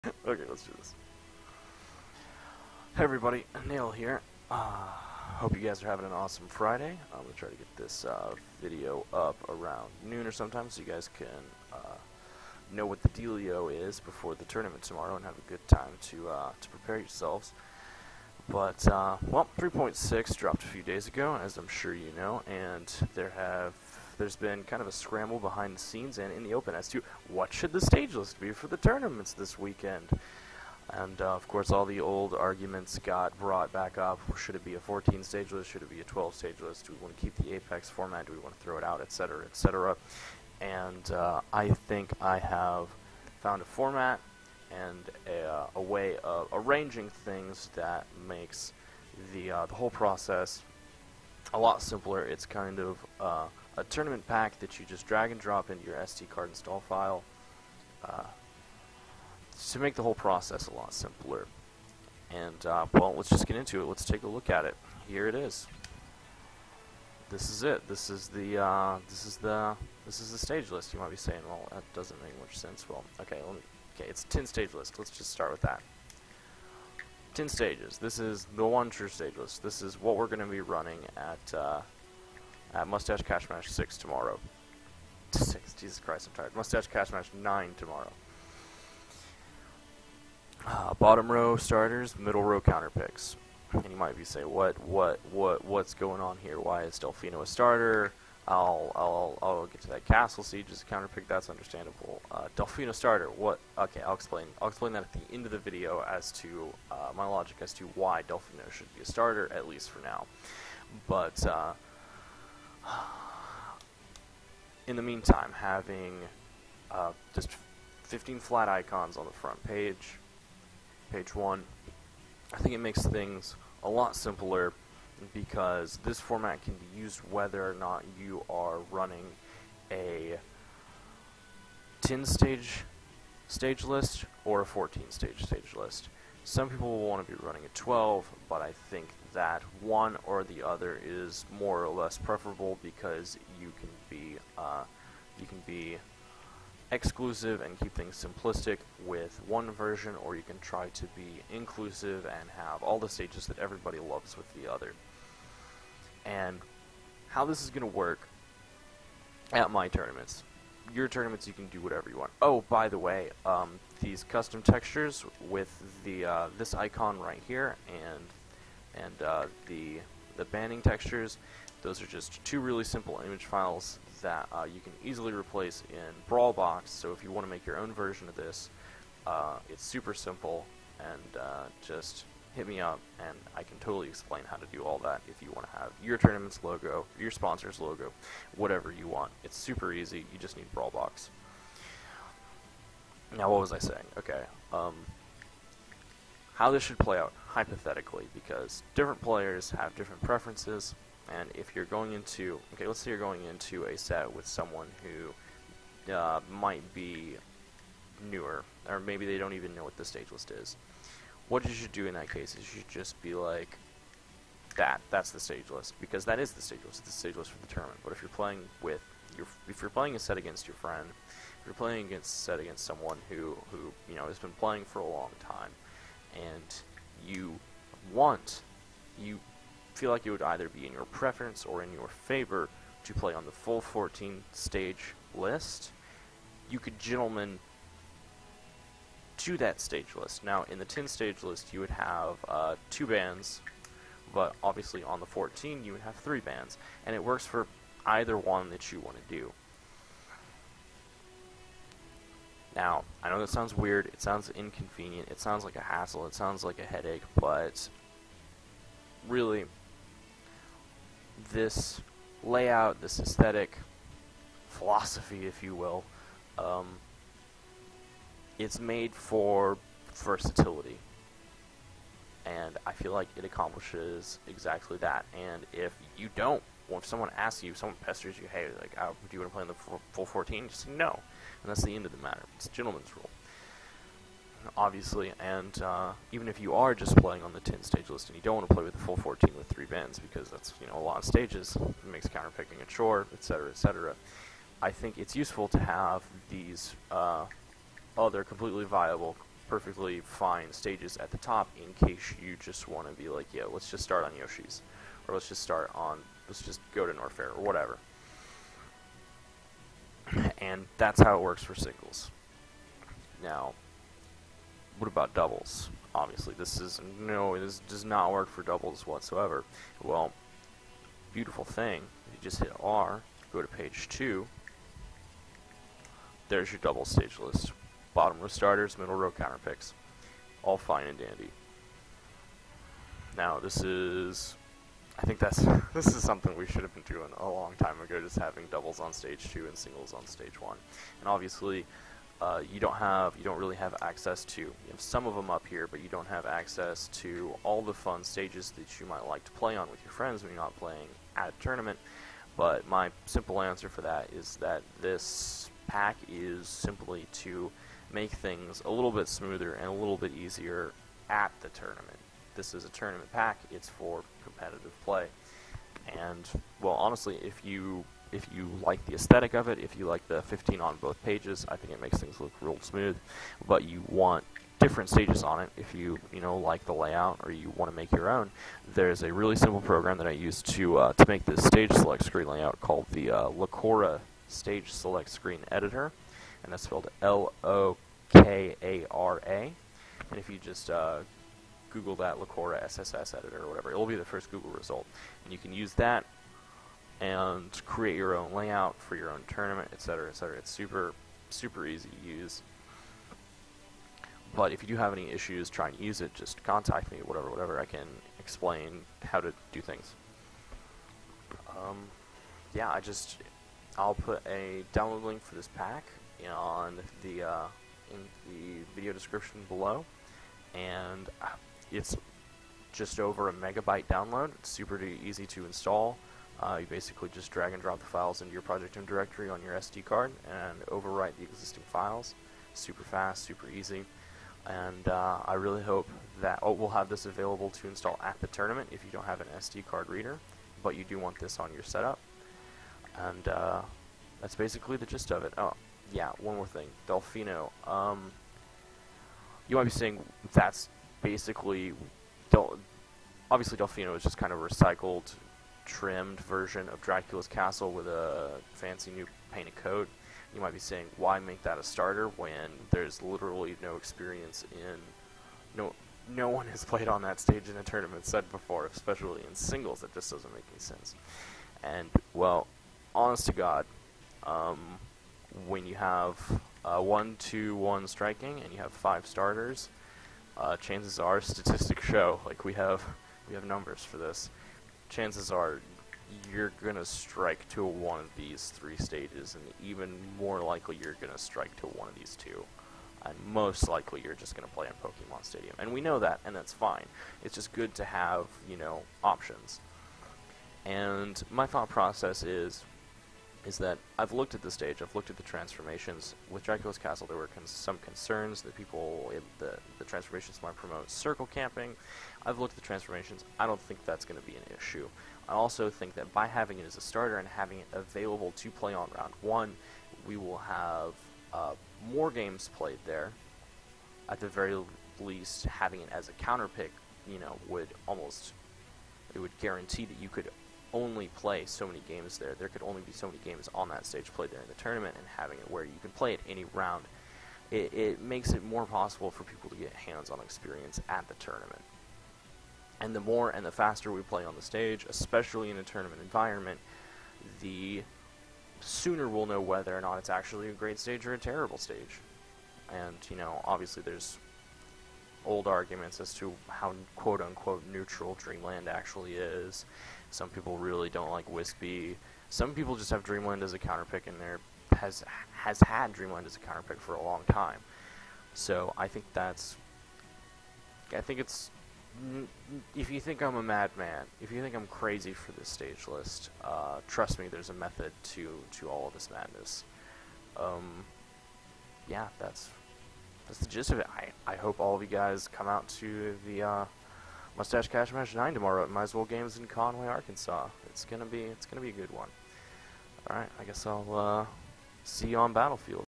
Okay, let's do this. Hey everybody, Nail here. Hope you guys are having an awesome Friday. I'm going to try to get this video up around noon or sometime so you guys can know what the dealio is before the tournament tomorrow and have a good time to prepare yourselves. But, well, 3.6 dropped a few days ago, as I'm sure you know, and there's been kind of a scramble behind the scenes and in the open as to what should the stage list be for the tournaments this weekend. And, of course, all the old arguments got brought back up. Should it be a 14 stage list? Should it be a 12 stage list? Do we want to keep the Apex format? Do we want to throw it out? Etc., etc. And I think I have found a format and a way of arranging things that makes the whole process a lot simpler. It's kind of a tournament pack that you just drag and drop into your SD card install file to make the whole process a lot simpler. And well, let's just get into it. Let's take a look at it. Here it is. This is it. This is the stage list. You might be saying, well, that doesn't make much sense. Well, okay, it's 10 stage list. Let's just start with that. 10 stages. This is the one true stage list. This is what we're going to be running at Mustache Cash Match 6 tomorrow. 6, Jesus Christ, I'm tired. Mustache Cash Match 9 tomorrow. Bottom row starters, middle row counter picks. And you might be saying, what's going on here? Why is Delfino a starter? I'll get to that. Castle Siege is a counter pick. That's understandable. Delfino starter. What? Okay, I'll explain. I'll explain that at the end of the video as to my logic as to why Delfino should be a starter, at least for now. But in the meantime, having just 15 flat icons on the front page, page 1, I think it makes things a lot simpler because this format can be used whether or not you are running a 10 stage list or a 14 stage list. Some people will want to be running a 12, but I think that one or the other is more or less preferable because you can be exclusive and keep things simplistic with one version, or you can try to be inclusive and have all the stages that everybody loves with the other. And how this is going to work at my tournaments. Your tournaments, you can do whatever you want. Oh, by the way, these custom textures with the this icon right here and the banning textures, those are just two really simple image files that you can easily replace in Brawlbox. So if you want to make your own version of this, it's super simple, and just hit me up and I can totally explain how to do all that if you want to have your tournament's logo, your sponsor's logo, whatever you want. It's super easy. You just need Brawlbox. Now, what was I saying? Okay. How this should play out hypothetically, because different players have different preferences. And if you're going into, okay, let's say you're going into a set with someone who might be newer, or maybe they don't even know what the stage list is. What you should do in that case is you should just be like, that's the stage list, because that is the stage list. It's the stage list for the tournament. But if you're playing with if you're playing a set against your friend, if you're playing against a set against someone who has been playing for a long time, and you feel like it would either be in your preference or in your favor to play on the full 14 stage list, you could gentlemen to that stage list. Now, in the 10 stage list, you would have 2 bands, but obviously on the 14, you would have 3 bands, and it works for either one that you want to do. Now, I know that sounds weird, it sounds inconvenient, it sounds like a hassle, it sounds like a headache, but really, this layout, this aesthetic, philosophy, if you will, it's made for versatility, and I feel like it accomplishes exactly that. And if you don't, well, if someone asks you, someone pesters you, hey, like, do you want to play in the full 14? Just say no, and that's the end of the matter. It's a gentleman's rule, obviously. And even if you are just playing on the 10 stage list and you don't want to play with the full 14 with 3 bands because that's a lot of stages, it makes counterpicking a chore, etc., etc. I think it's useful to have these other completely viable perfectly fine stages at the top in case you just want to be like, yeah, let's just start on Yoshi's, or let's just go to Norfair, or whatever. And that's how it works for singles. Now, what about doubles? Obviously, this does not work for doubles whatsoever. Well, beautiful thing, if you just hit R, go to page 2, there's your double stage list. Bottom row starters, middle row counter picks. All fine and dandy. Now, I think this is something we should have been doing a long time ago, just having doubles on stage 2 and singles on stage 1. And obviously, you don't really have access to, you have some of them up here, but you don't have access to all the fun stages that you might like to play on with your friends when you're not playing at a tournament. But my simple answer for that is that this pack is simply to make things a little bit smoother and a little bit easier at the tournament. This is a tournament pack. It's for competitive play. And, well, honestly, if you like the aesthetic of it, if you like the 15 on both pages, I think it makes things look real smooth. But you want different stages on it, if you like the layout or you want to make your own, there's a really simple program that I use to make this stage select screen layout called the Lokara Stage Select Screen Editor, and that's spelled Lokara. And if you just Google that, Lokara SSS Editor or whatever, it will be the first Google result, and you can use that and create your own layout for your own tournament, etc., etc. It's super easy to use. But if you do have any issues trying to use it, just contact me, whatever. I can explain how to do things. Yeah, I'll put a download link for this pack on in the video description below, and it's just over a megabyte download. It's super easy to install. You basically just drag and drop the files into your project home directory on your SD card and overwrite the existing files. Super fast, super easy. And I really hope that we'll have this available to install at the tournament if you don't have an SD card reader, but you do want this on your setup. And that's basically the gist of it. Oh, yeah, one more thing. Delfino. You might be saying that's basically... Obviously, Delfino is just kind of a recycled, trimmed version of Dracula's Castle with a fancy new painted coat. You might be saying, why make that a starter when there's literally no experience in... No one has played on that stage in a tournament set before, especially in singles. That just doesn't make any sense. And, well, honest to God, when you have 1-2-1 striking and you have 5 starters, chances are, statistics show, like we have numbers for this, chances are you're going to strike to one of these 3 stages, and even more likely you're going to strike to one of these 2. And most likely you're just going to play in Pokemon Stadium. And we know that, and that's fine. It's just good to have, options. And my thought process is that I've looked at the stage, I've looked at the transformations. With Dracula's Castle, there were some concerns that the transformations might promote circle camping. I've looked at the transformations. I don't think that's going to be an issue. I also think that by having it as a starter and having it available to play on round 1, we will have more games played there. At the very least, having it as a counter pick, would guarantee that you could only play so many games there. There could only be so many games on that stage played there in the tournament, and having it where you can play it any round, it makes it more possible for people to get hands-on experience at the tournament. And the more and the faster we play on the stage, especially in a tournament environment, the sooner we'll know whether or not it's actually a great stage or a terrible stage. And, obviously there's old arguments as to how quote-unquote neutral Dreamland actually is. Some people really don't like Wispy. Some people just have Dreamland as a counterpick, and has had Dreamland as a counterpick for a long time. So I think it's... If you think I'm a madman, if you think I'm crazy for this stage list, trust me, there's a method to all of this madness. Yeah, that's the gist of it. I hope all of you guys come out to the Mustache Cash Match 9 tomorrow at Might As Well Games in Conway, Arkansas. It's gonna be a good one. All right, I guess I'll see you on Battlefield.